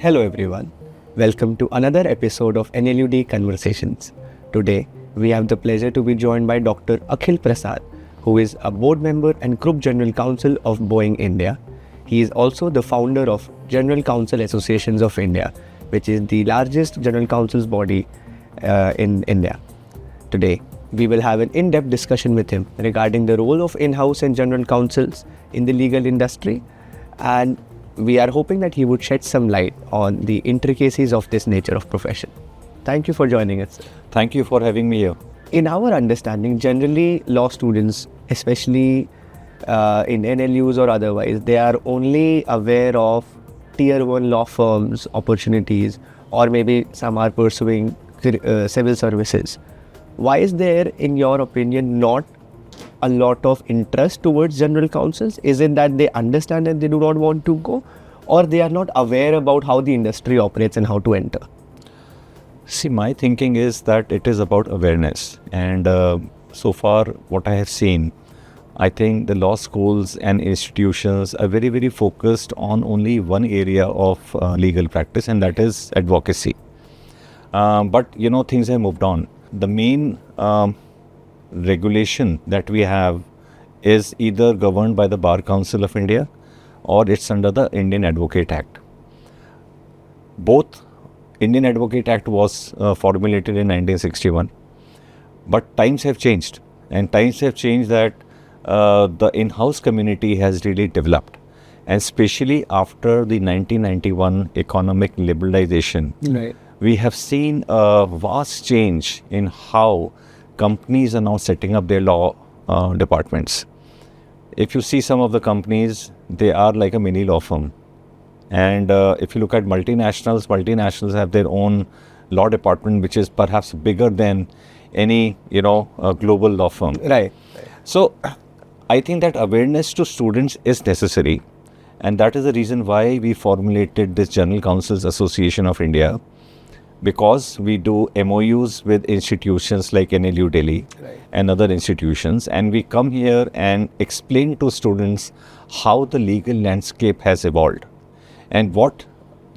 Hello everyone, welcome to another episode of NLUD Conversations. Today, we have the pleasure to be joined by Dr. Akhil Prasad, who is a board member and Group General Counsel of Boeing India. He is also the founder of General Counsel Associations of India, which is the largest general counsel's body in India. Today, we will have an in-depth discussion with him regarding the role of in-house and general counsels in the legal industry, and we are hoping that he would shed some light on the intricacies of this nature of profession. Thank you for joining us, sir. Thank you for having me here. In our understanding, generally law students, especially in NLUs or otherwise, they are only aware of tier 1 law firms opportunities, or maybe some are pursuing civil services. Why is there, in your opinion, not a lot of interest towards general counsels? Is it that they understand and they do not want to go, or they are not aware about how the industry operates and how to enter? See, my thinking is that it is about awareness, and so far what I have seen, I think the law schools and institutions are very, very focused on only one area of legal practice, and that is advocacy. But things have moved on. The main regulation that we have is either governed by the Bar Council of India or it's under the Indian Advocate Act. Both Indian Advocate Act was formulated in 1961, but times have changed, and times have changed that the in-house community has really developed, and especially after the 1991 economic liberalization. Right. We have seen a vast change in how companies are now setting up their law departments. If you see some of the companies, they are like a mini law firm. And if you look at multinationals have their own law department, which is perhaps bigger than any, global law firm. Right. So I think that awareness to students is necessary. And that is the reason why we formulated this General Counsels Association of India, because we do MOUs with institutions like NLU Delhi and other institutions, and we come here and explain to students how the legal landscape has evolved and what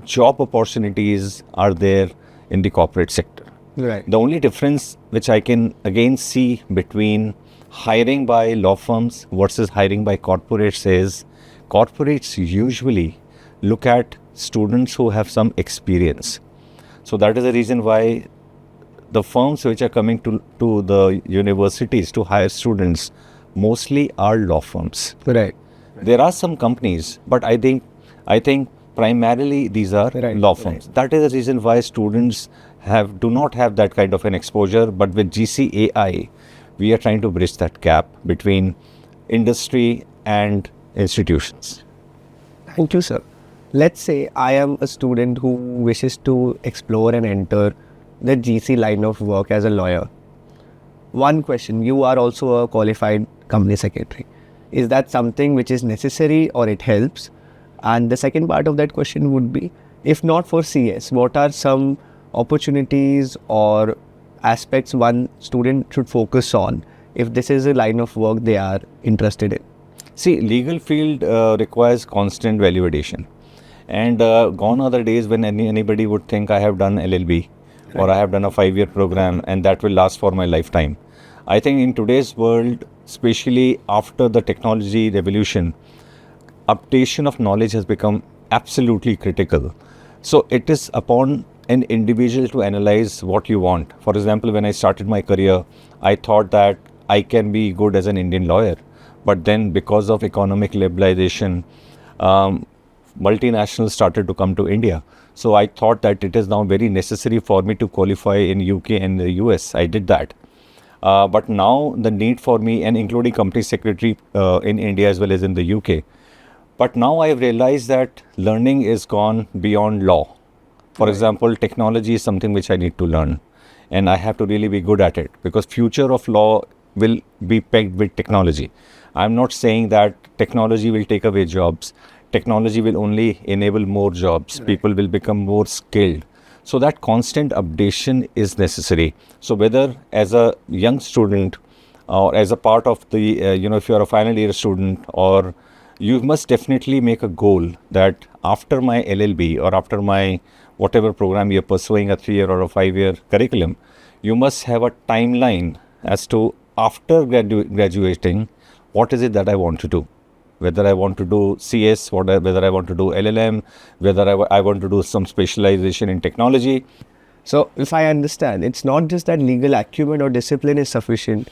job opportunities are there in the corporate sector. Right. The only difference which I can again see between hiring by law firms versus hiring by corporates is corporates usually look at students who have some experience. So that is the reason why the firms which are coming to the universities to hire students mostly are law firms. Right. There are some companies, but I think primarily these are law firms. Right. That is the reason why students do not have that kind of an exposure. But with GCAI, we are trying to bridge that gap between industry and institutions. Thank you, sir. Let's say I am a student who wishes to explore and enter the GC line of work as a lawyer. One question, you are also a qualified company secretary. Is that something which is necessary or it helps? And the second part of that question would be, if not for CS, what are some opportunities or aspects one student should focus on if this is a line of work they are interested in? See, legal field requires constant validation. And gone are the days when anybody would think I have done LLB or I have done a 5-year program and that will last for my lifetime. I think in today's world, especially after the technology revolution, updation of knowledge has become absolutely critical. So it is upon an individual to analyze what you want. For example, when I started my career, I thought that I can be good as an Indian lawyer. But then because of economic liberalization, multinationals started to come to India. So I thought that it is now very necessary for me to qualify in UK and the US. I did that. But now the need for me, and including company secretary in India as well as in the UK. But now I have realized that learning is gone beyond law. For example, technology is something which I need to learn, and I have to really be good at it, because future of law will be pegged with technology. I'm not saying that technology will take away jobs. Technology will only enable more jobs. Right. People will become more skilled. So that constant updation is necessary. So whether as a young student or as a part of the, if you're a final year student, or you must definitely make a goal that after my LLB or after my whatever program you're pursuing, a 3-year or a 5-year curriculum, you must have a timeline as to after graduating, what is it that I want to do? Whether I want to do CS, whether I want to do LLM, whether I want to do some specialization in technology. So if I understand, it's not just that legal acumen or discipline is sufficient.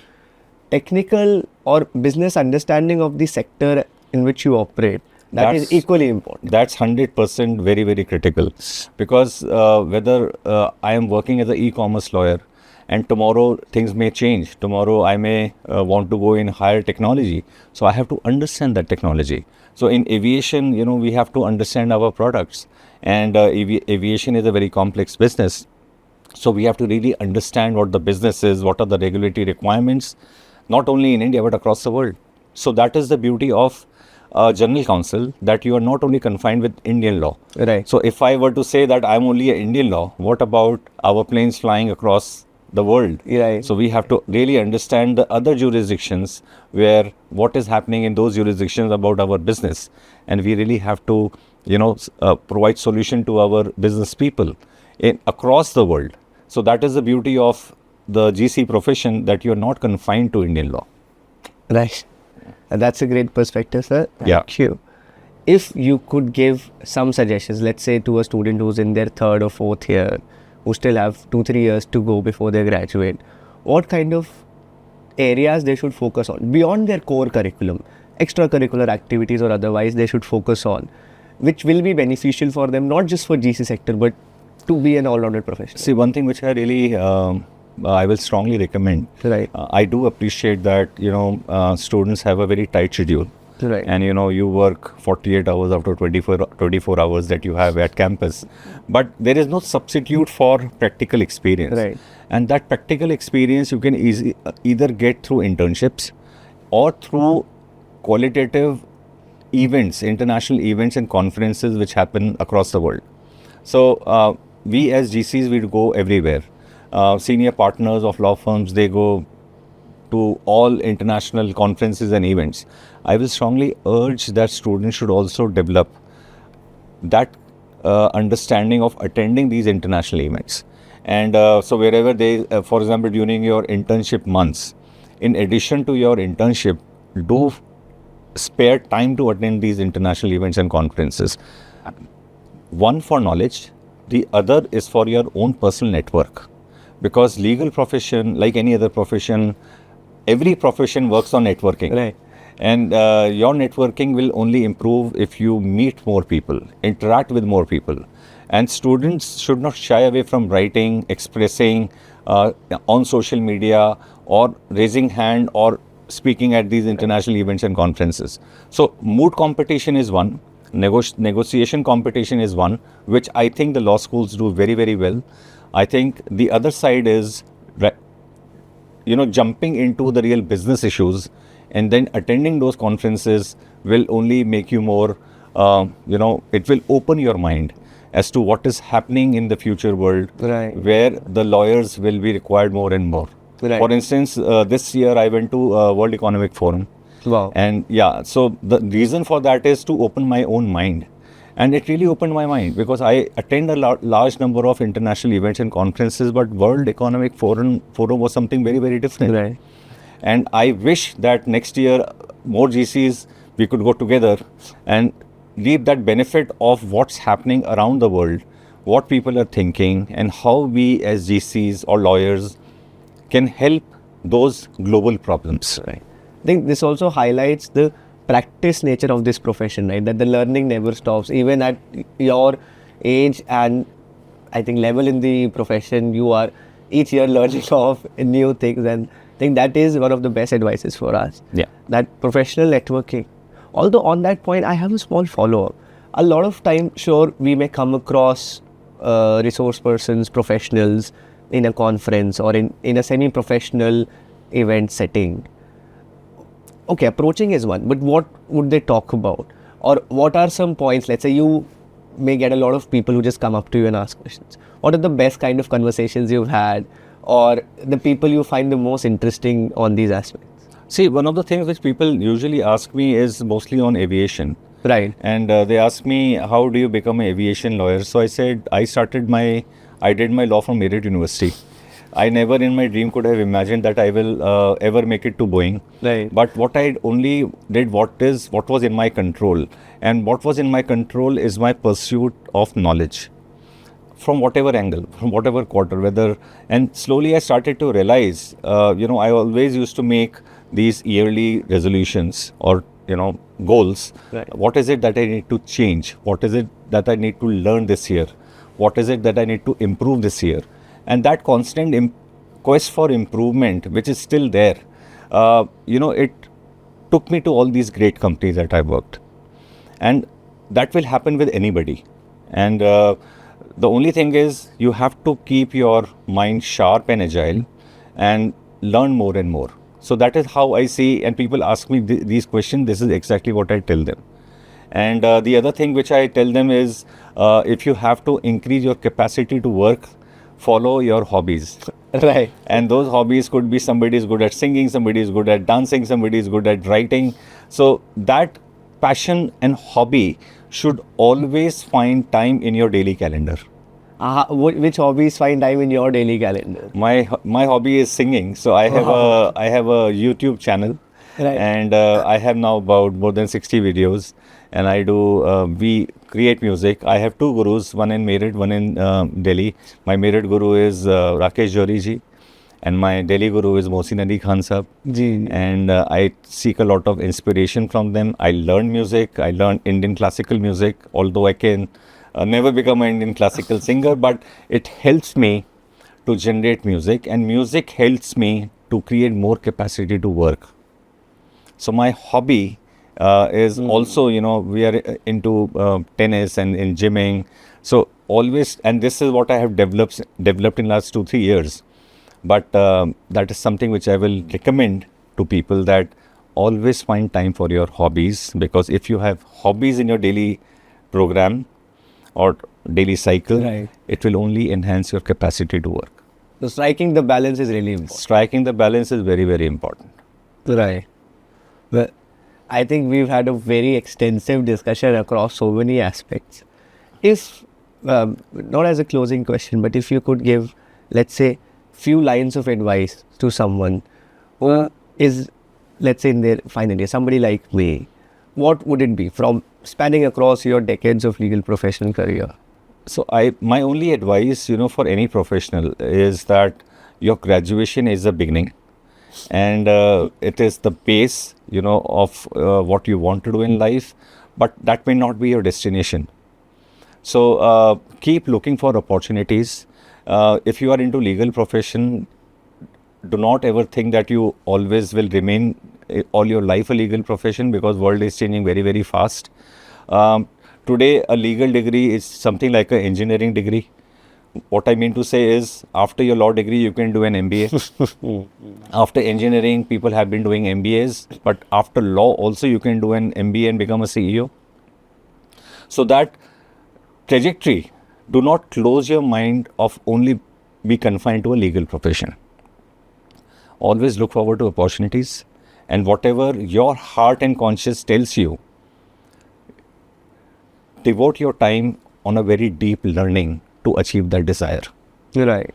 Technical or business understanding of the sector in which you operate, that's equally important. That's 100% very, very critical. Because whether I am working as an e-commerce lawyer and tomorrow things may change. Tomorrow I may want to go in higher technology. So I have to understand that technology. So in aviation, we have to understand our products. And aviation is a very complex business. So we have to really understand what the business is, what are the regulatory requirements, not only in India, but across the world. So that is the beauty of General Counsel, that you are not only confined with Indian law. Right. So if I were to say that I'm only an Indian law, what about our planes flying across the world? Right. So we have to really understand the other jurisdictions, where what is happening in those jurisdictions about our business. And we really have to, provide solution to our business people across the world. So that is the beauty of the GC profession, that you are not confined to Indian law. Right. And that's a great perspective, sir. Thank you. If you could give some suggestions, let's say to a student who's in their 3rd or 4th year, who still have 2-3 years to go before they graduate, what kind of areas they should focus on beyond their core curriculum, extracurricular activities or otherwise they should focus on, which will be beneficial for them, not just for GC sector, but to be an all-rounded professional? See, one thing which I really, I will strongly recommend. Right. I do appreciate that, students have a very tight schedule. Right. And, you work 48 hours after 24 hours that you have at campus. But there is no substitute for practical experience. Right. And that practical experience you can either get through internships or through qualitative events, international events and conferences which happen across the world. So we as GCs, we go everywhere. Senior partners of law firms, they go to all international conferences and events. I will strongly urge that students should also develop that understanding of attending these international events. And so wherever they, for example, during your internship months, in addition to your internship, do spare time to attend these international events and conferences. One for knowledge, the other is for your own personal network. Because legal profession, like any other profession, every profession works on networking. Right. And your networking will only improve if you meet more people, interact with more people. And students should not shy away from writing, expressing on social media, or raising hand, or speaking at these international events and conferences. So moot competition is one, negotiation competition is one, which I think the law schools do very, very well. I think the other side is, jumping into the real business issues, and then attending those conferences will only make you more, it will open your mind as to what is happening in the future world, Right. where the lawyers will be required more and more. Right. For instance, this year I went to World Economic Forum. Wow. And so the reason for that is to open my own mind. And it really opened my mind, because I attend a large number of international events and conferences, but World Economic Forum was something very, very different. Right. And I wish that next year more GCs, we could go together and reap that benefit of what's happening around the world, what people are thinking, and how we as GCs or lawyers can help those global problems. Right. I think this also highlights the practice nature of this profession, right? That the learning never stops, even at your age and I think level in the profession, you are each year learning of new things, and I think that is one of the best advices for us. Yeah. That professional networking. Although on that point, I have a small follow-up. A lot of time, sure, we may come across resource persons, professionals in a conference or in a semi-professional event setting. Okay, approaching is one, but what would they talk about? Or what are some points? Let's say you may get a lot of people who just come up to you and ask questions. What are the best kind of conversations you've had, or the people you find the most interesting on these aspects? See, one of the things which people usually ask me is mostly on aviation. Right. And they asked me, how do you become an aviation lawyer? So I said, I did my law from Merit University. I never in my dream could have imagined that I will ever make it to Boeing. Right. But what I only did, what was in my control. And what was in my control is my pursuit of knowledge. From whatever angle, from whatever quarter, and slowly I started to realize, I always used to make these yearly resolutions or, goals. Right. What is it that I need to change? What is it that I need to learn this year? What is it that I need to improve this year? And that constant quest for improvement, which is still there, it took me to all these great companies that I worked. And that will happen with anybody. And the only thing is you have to keep your mind sharp and agile and learn more and more. So that is how I see, and people ask me these questions, this is exactly what I tell them. And the other thing which I tell them is, if you have to increase your capacity to work, follow your hobbies. Right. And those hobbies could be somebody is good at singing, somebody is good at dancing, somebody is good at writing. So that passion and hobby should always find time in your daily calendar. Which hobbies find time in your daily calendar? My hobby is singing. So I have a YouTube channel. Right. And I have now about more than 60 videos, and I do, we create music. I have two gurus, one in Merit, one in Delhi. My Merit guru is Rakesh Johri ji, and my Delhi guru is Mohsin Ali Khan sahab. And I seek a lot of inspiration from them. I learn music, I learn Indian classical music, although I can never become an Indian classical singer, but it helps me to generate music, and music helps me to create more capacity to work. So my hobby is also, we are into tennis and in gymming. So always, and this is what I have developed in last 2-3 years. But that is something which I will recommend to people, that always find time for your hobbies, because if you have hobbies in your daily program or daily cycle, right, it will only enhance your capacity to work. So striking the balance is really important. Striking the balance is very, very important. Right. Well, I think we've had a very extensive discussion across so many aspects. If, not as a closing question, but if you could give, let's say, few lines of advice to someone who is, let's say, in their final year, somebody like me, what would it be from spanning across your decades of legal professional career? So my only advice, for any professional is that your graduation is a beginning. And it is the base, of what you want to do in life, but that may not be your destination. So keep looking for opportunities. If you are into legal profession, do not ever think that you always will remain all your life a legal profession, because world is changing very, very fast. Today, a legal degree is something like an engineering degree. What I mean to say is, after your law degree, you can do an MBA. After engineering, people have been doing MBAs, but after law also you can do an MBA and become a CEO. So that trajectory, do not close your mind of only be confined to a legal profession. Always look forward to opportunities, and whatever your heart and conscience tells you, devote your time on a very deep learning to achieve that desire. Right.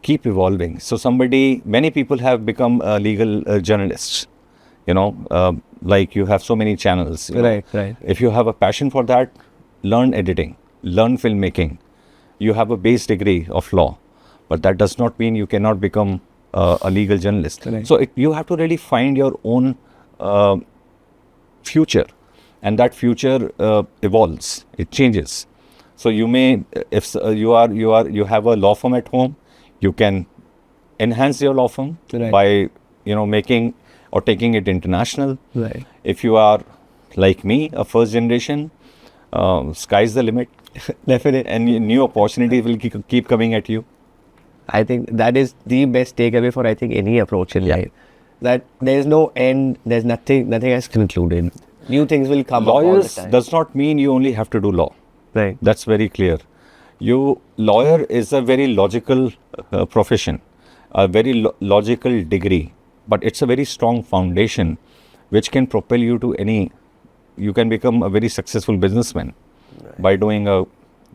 Keep evolving. So many people have become legal journalists, like you have so many channels. Right. If you have a passion for that, learn editing, learn filmmaking. You have a base degree of law, but that does not mean you cannot become a legal journalist. Right. So you have to really find your own future, and that future evolves, it changes. So you may, if you have a law firm at home, you can enhance your law firm by, making or taking it international. Right. If you are like me, a first generation, sky's the limit. Definitely. And new opportunities will keep coming at you. I think that is the best takeaway for, any approach in life. That there is no end, there's nothing has concluded. New things will come up all the Lawyers time. does not mean you only have to do law. Right. That's very clear. Lawyer is a very logical profession, a very logical degree, but it's a very strong foundation which can propel you to any, you can become a very successful businessman by doing a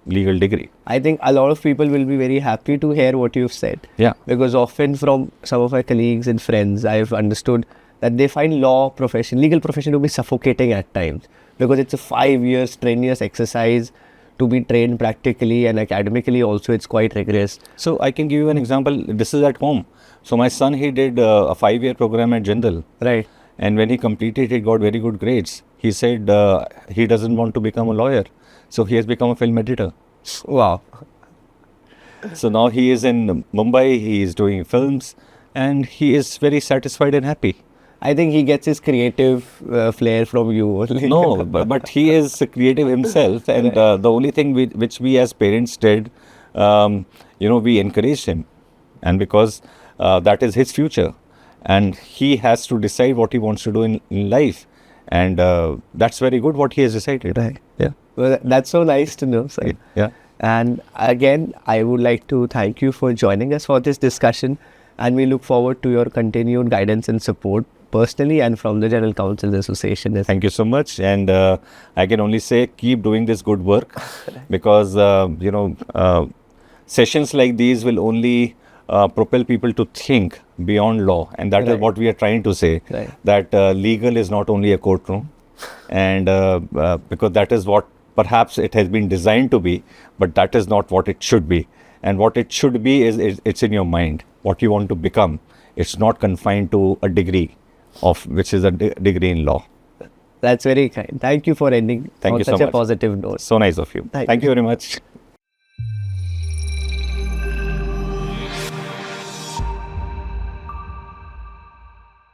legal degree. I think a lot of people will be very happy to hear what you've said. Yeah. Because often from some of my colleagues and friends, I've understood that they find legal profession to be suffocating at times, because it's a 5-year strenuous exercise to be trained practically, and academically also it's quite rigorous. So I can give you an example. This is at home. So my son, he did a 5-year program at General. Right. And when he completed, he got very good grades. He said he doesn't want to become a lawyer. So he has become a film editor. Wow. So now he is in Mumbai, he is doing films, and he is very satisfied and happy. I think he gets his creative flair from you only. No, but he is creative himself, and the only thing which we as parents did, we encouraged him, and because that is his future, and he has to decide what he wants to do in life, and that's very good what he has decided. Right. Yeah. Well, that's so nice to know, sir. Yeah. And again, I would like to thank you for joining us for this discussion, and we look forward to your continued guidance and support personally and from the General Counsel Association. Thank you so much, and I can only say keep doing this good work, because sessions like these will only propel people to think beyond law, and that is what we are trying to say. Right. That legal is not only a courtroom, and because that is what perhaps it has been designed to be, but that is not what it should be. And what it should be is it's in your mind, what you want to become. It's not confined to a degree which is a degree in law. That's very kind. Thank you for ending Thank on you such so a much. positive note. So nice of you. Thank you very much.